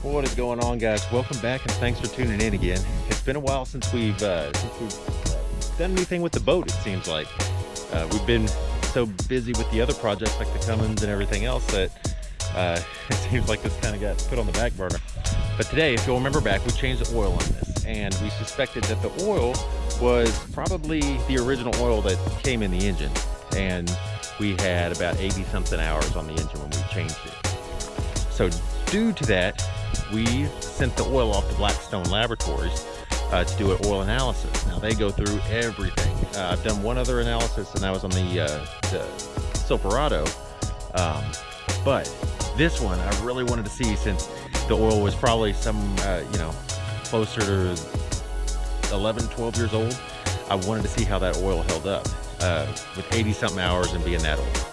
What is going on, guys? Welcome back and thanks for tuning in again. It's been a while since we've done anything with the boat. It seems like we've been so busy with the other projects like the Cummins and everything else that it seems like this kind of got put on the back burner. But today, if you'll remember back, we changed the oil on this, and we suspected that the oil was probably the original oil that came in the engine, and we had about 80 something hours on the engine when we changed it. So due to that, we sent the oil off to Blackstone Laboratories to do an oil analysis. Now they go through everything. I've done one other analysis, and that was on the Silverado. But this one I really wanted to see, since the oil was probably some, closer to 11, 12 years old. I wanted to see how that oil held up with 80 something hours and being that old.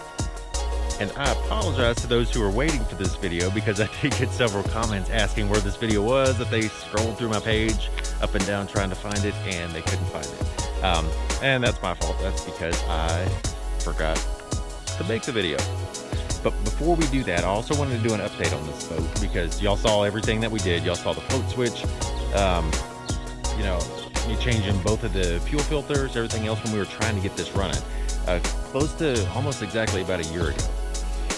And I apologize to those who are waiting for this video, because I did get several comments asking where this video was, that they scrolled through my page up and down trying to find it and they couldn't find it. And that's my fault. That's because I forgot to make the video. But before we do that, I also wanted to do an update on this boat, because y'all saw everything that we did. Y'all saw the float switch, me changing both of the fuel filters, everything else when we were trying to get this running, close to almost exactly about a year ago.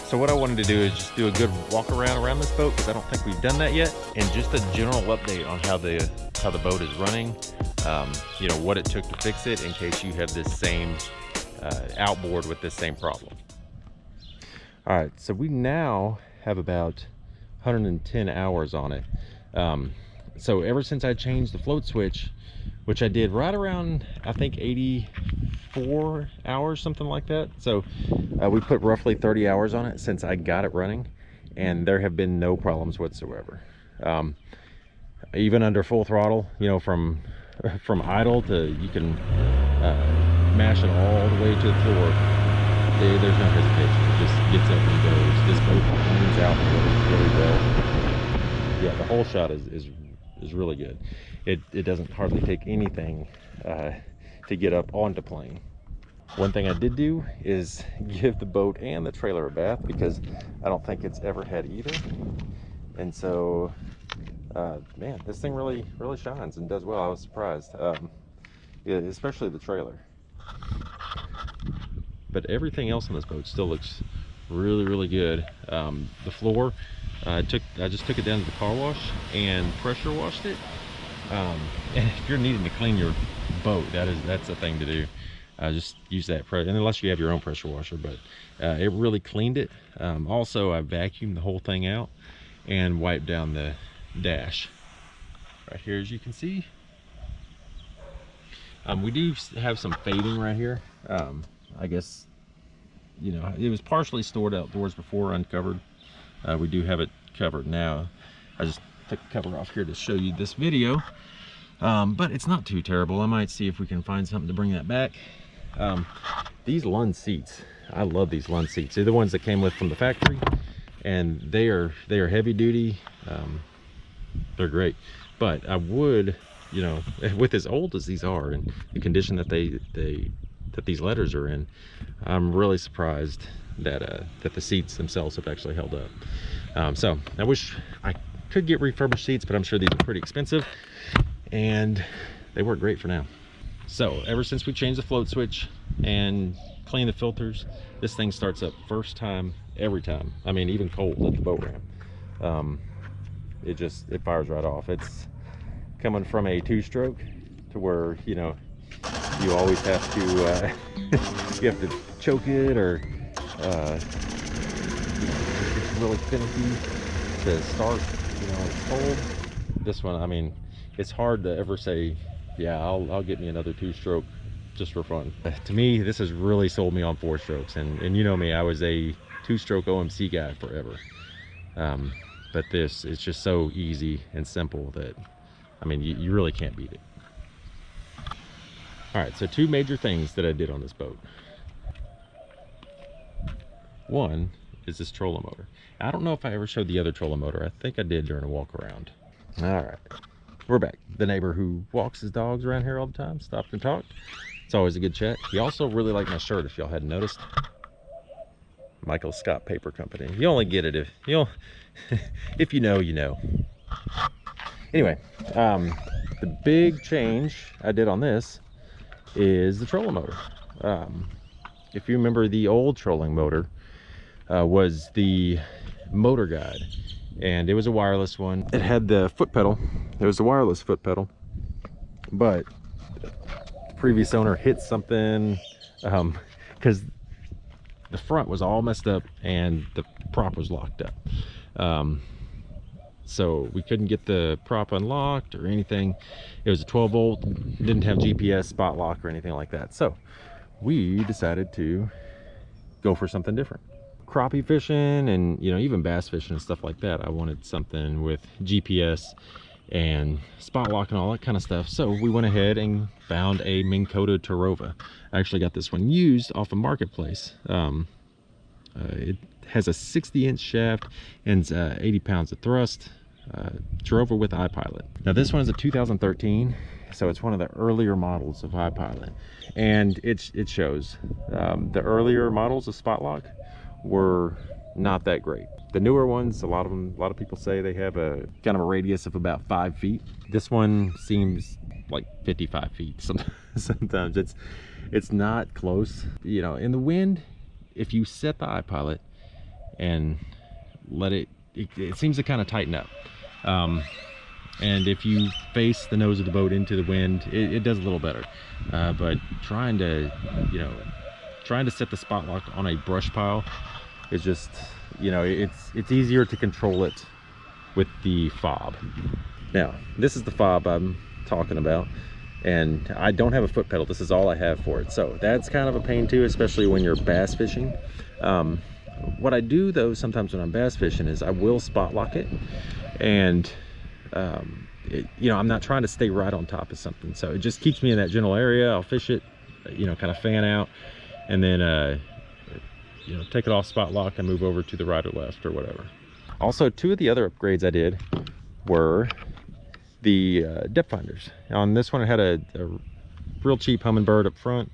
So what I wanted to do is just do a good walk around this boat, because I don't think we've done that yet, and just a general update on how the boat is running, what it took to fix it, in case you have this same outboard with this same problem. All right, so we now have about 110 hours on it. So ever since I changed the float switch, which I did right around, I think 84 hours, something like that. So we put roughly 30 hours on it since I got it running, and there have been no problems whatsoever. Even under full throttle, from idle to, you can mash it all the way to the floor. There's no hesitation. It just gets up and goes. This boat turns out really well. Yeah, the whole shot is really good. It doesn't hardly take anything to get up onto plane. One thing I did do is give the boat and the trailer a bath, because I don't think it's ever had either. And so, man, this thing really shines and does well. I was surprised, yeah, especially the trailer. But everything else on this boat still looks really good. The floor, I just took it down to the car wash and pressure washed it. And if you're needing to clean your boat, that's the thing to do. Just use that pressure, unless you have your own pressure washer. But it really cleaned it. Also, I vacuumed the whole thing out and wiped down the dash right here, as you can see. We do have some fading right here. I guess, it was partially stored outdoors before, uncovered. We do have it covered now. I just took the cover off here to show you this video. But it's not too terrible. I might see if we can find something to bring that back. These Lund seats, I love these Lund seats. They're the ones that came with from the factory, and they are heavy duty. They're great. But I would, with as old as these are and the condition that that these letters are in, I'm really surprised that the seats themselves have actually held up. So I wish I could get refurbished seats, but I'm sure these are pretty expensive, and they work great for now. So ever since we changed the float switch and cleaned the filters, this thing starts up first time, every time. I mean, even cold at the boat ramp. It fires right off. It's coming from a 2-stroke to where, you always have to you have to choke it, or it's really finicky to start, it's cold. This one, I mean, it's hard to ever say, yeah, I'll get me another 2-stroke just for fun. To me, this has really sold me on 4-strokes, and you know me, I was a 2-stroke OMC guy forever. But this, it's just so easy and simple that, I mean, you really can't beat it. All right, so 2 major things that I did on this boat. One is this trolling motor. I don't know if I ever showed the other trolling motor. I think I did during a walk around. All right, we're back. The neighbor who walks his dogs around here all the time stopped and talked. It's always a good chat. He also really liked my shirt, if y'all hadn't noticed. Michael Scott Paper Company. You only get it if you know, you know. Anyway, the big change I did on this is the trolling motor. If you remember, the old trolling motor was the motor guide, and it was a wireless one. It had the foot pedal. It was a wireless foot pedal, but the previous owner hit something because the front was all messed up and the prop was locked up. So we couldn't get the prop unlocked or anything. It was a 12 volt, didn't have GPS, spot lock, or anything like that. So we decided to go for something different. Crappie fishing and, you know, even bass fishing and stuff like that, I wanted something with GPS and spot lock and all that kind of stuff. So we went ahead and found a Minn Kota Terrova. I actually got this one used off a marketplace. It has a 60-inch shaft and 80 pounds of thrust. Terrova with iPilot. Now this one is a 2013, so it's one of the earlier models of iPilot, and it shows. The earlier models of Spotlock were not that great. The newer ones, a lot of people say they have a kind of a radius of about 5 feet. This one seems like 55 feet. Sometimes it's not close. You know, in the wind, if you set the iPilot and let it seems to kind of tighten up. And if you face the nose of the boat into the wind, it does a little better. But trying to set the spot lock on a brush pile is just, you know, it's easier to control it with the fob. Now, this is the fob I'm talking about, and I don't have a foot pedal. This is all I have for it. So that's kind of a pain too, especially when you're bass fishing. What I do though sometimes when I'm bass fishing is I will spot lock it, and you know, I'm not trying to stay right on top of something, so it just keeps me in that general area. I'll fish it, you know, kind of fan out, and then you know, take it off spot lock and move over to the right or left or whatever. Also, two of the other upgrades I did were the depth finders. On this one, it had a real cheap Humminbird up front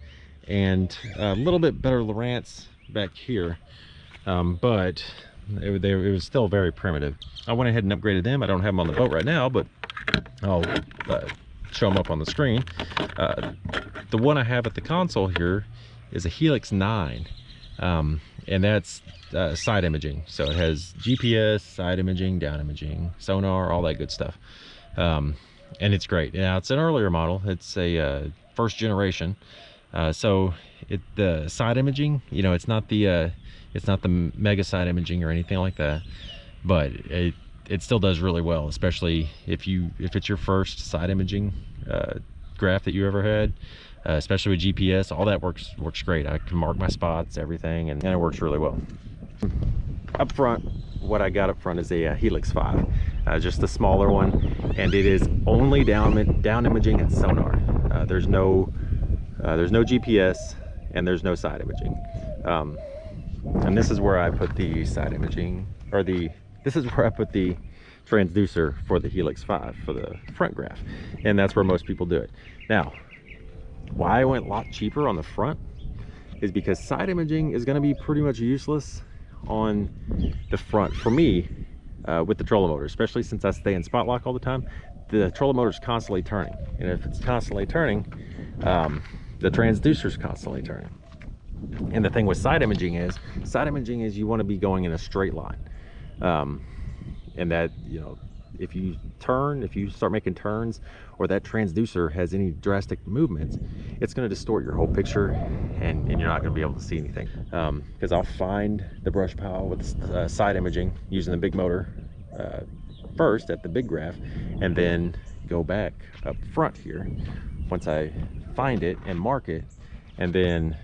and a little bit better Lowrance back here, but it was still very primitive. I went ahead and upgraded them. I don't have them on the boat right now, but I'll show them up on the screen. The one I have at the console here is a Helix 9, and that's side imaging. So it has GPS, side imaging, down imaging, sonar, all that good stuff. And it's great. Now, it's an earlier model. It's a first generation. So the side imaging, you know, it's not the mega side imaging or anything like that, but it still does really well, especially if it's your first side imaging graph that you ever had, especially with GPS. All that works great. I can mark my spots, everything, and it works really well. Up front, what I got up front is a Helix 5, just a smaller one, and it is only down imaging and sonar. There's no GPS and there's no side imaging. And this is where I put the side imaging, or this is where I put the transducer for the Helix 5 for the front graph, and that's where most people do it. Now, why I went a lot cheaper on the front is because side imaging is going to be pretty much useless on the front for me with the trolling motor, especially since I stay in spot lock all the time. The trolling motor is constantly turning, and if it's constantly turning, the transducer is constantly turning. And the thing with side imaging is you want to be going in a straight line, and that, you know, if you start making turns, or that transducer has any drastic movements, it's going to distort your whole picture, and you're not going to be able to see anything. Because I'll find the brush pile with side imaging using the big motor first at the big graph, and then go back up front here once I find it and mark it, and then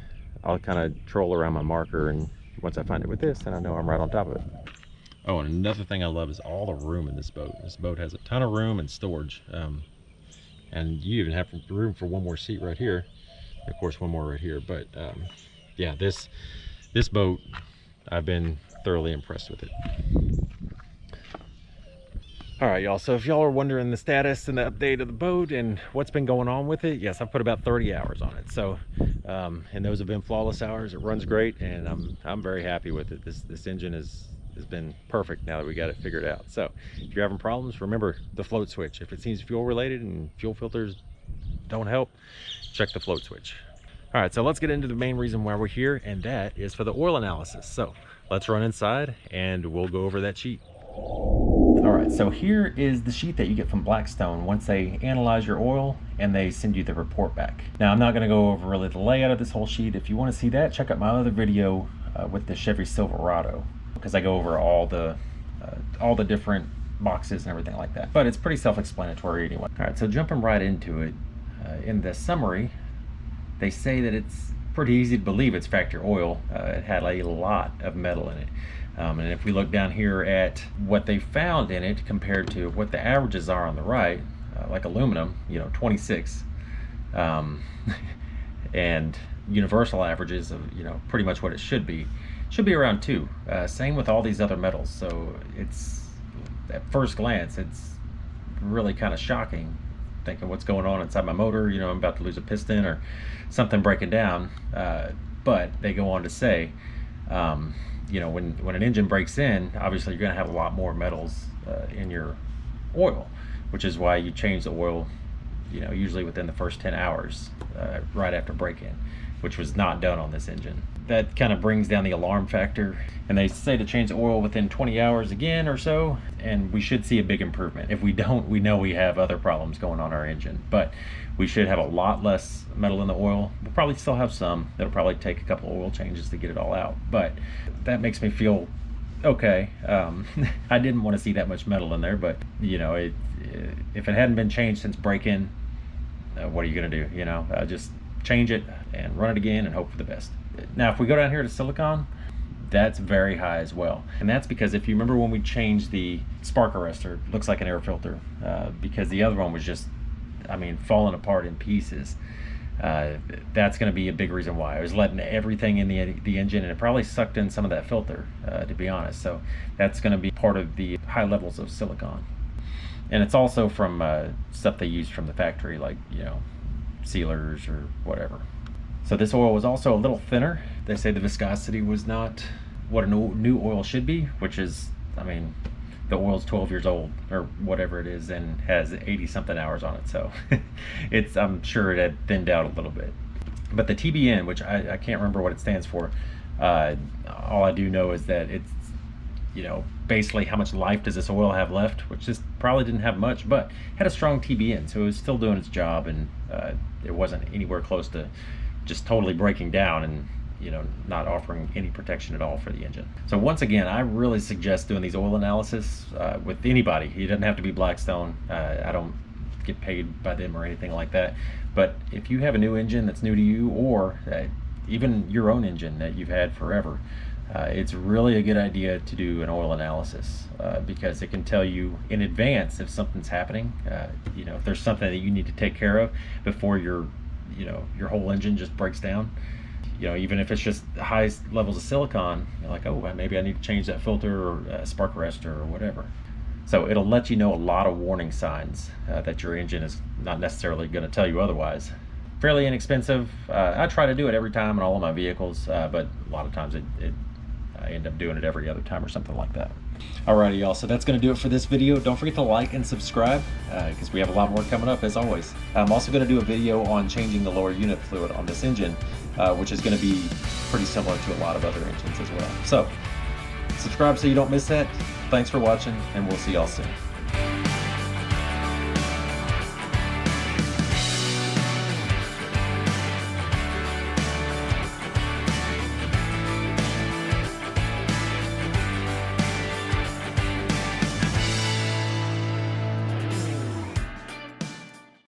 I'll kind of troll around my marker, and once I find it with this, then I know I'm right on top of it. Oh, and another thing I love is all the room in this boat. This boat has a ton of room and storage, and you even have room for one more seat right here. Of course, one more right here. But yeah, this boat, I've been thoroughly impressed with it. All right, y'all, so if y'all are wondering the status and the update of the boat and what's been going on with it, yes, I've put about 30 hours on it. So and those have been flawless hours. It runs great, and I'm very happy with it. This engine is has been perfect now that we got it figured out. So if you're having problems, remember the float switch. If it seems fuel related and fuel filters don't help, check the float switch. All right, so let's get into the main reason why we're here, and that is for the oil analysis. So let's run inside and we'll go over that sheet. All right, so here is the sheet that you get from Blackstone once they analyze your oil and they send you the report back. Now, I'm not gonna go over really the layout of this whole sheet. If you wanna see that, check out my other video with the Chevy Silverado, because I go over all the different boxes and everything like that. But it's pretty self-explanatory anyway. All right, so jumping right into it, in the summary, they say that it's pretty easy to believe it's factory oil. It had a lot of metal in it. And if we look down here at what they found in it compared to what the averages are on the right, like aluminum, 26, and universal averages of, pretty much what it should be around 2. Same with all these other metals. So it's, at first glance, it's really kind of shocking, thinking what's going on inside my motor, I'm about to lose a piston or something breaking down. But they go on to say, when an engine breaks in, obviously you're going to have a lot more metals in your oil, which is why you change the oil, usually within the first 10 hours right after break-in, which was not done on this engine. That kind of brings down the alarm factor, and they say to change the oil within 20 hours again or so, and we should see a big improvement. If we don't, we know we have other problems going on our engine, but we should have a lot less metal in the oil. We'll probably still have some. It'll probably take a couple oil changes to get it all out, but that makes me feel okay. I didn't want to see that much metal in there, but if it hadn't been changed since break-in, what are you gonna do? Just change it and run it again and hope for the best. Now, if we go down here to silicon, that's very high as well. And that's because if you remember when we changed the spark arrestor, it looks like an air filter, because the other one was just, falling apart in pieces. That's going to be a big reason why. I was letting everything in the engine, and it probably sucked in some of that filter, to be honest. So that's going to be part of the high levels of silicon. And it's also from stuff they use from the factory, like, sealers or whatever. So this oil was also a little thinner. They say the viscosity was not what a new oil should be, which is, the oil's 12 years old or whatever it is and has 80 something hours on it. So I'm sure it had thinned out a little bit. But the TBN, which I can't remember what it stands for, all I do know is that it's, basically how much life does this oil have left, which just probably didn't have much, but had a strong TBN. So it was still doing its job, and it wasn't anywhere close to just totally breaking down and not offering any protection at all for the engine. So once again, I really suggest doing these oil analysis with anybody. It doesn't have to be Blackstone. I don't get paid by them or anything like that. But if you have a new engine that's new to you, or even your own engine that you've had forever, it's really a good idea to do an oil analysis because it can tell you in advance if something's happening. If there's something that you need to take care of before your whole engine just breaks down. Even if it's just the highest levels of silicon, you're like, oh, maybe I need to change that filter or spark arrestor or whatever. So it'll let you know a lot of warning signs that your engine is not necessarily going to tell you otherwise. Fairly inexpensive. I try to do it every time in all of my vehicles, but a lot of times I end up doing it every other time or something like that. Alrighty, y'all, so that's going to do it for this video. Don't forget to like and subscribe because we have a lot more coming up as always. I'm also going to do a video on changing the lower unit fluid on this engine, which is going to be pretty similar to a lot of other engines as well. So subscribe so you don't miss that. Thanks for watching, and we'll see y'all soon.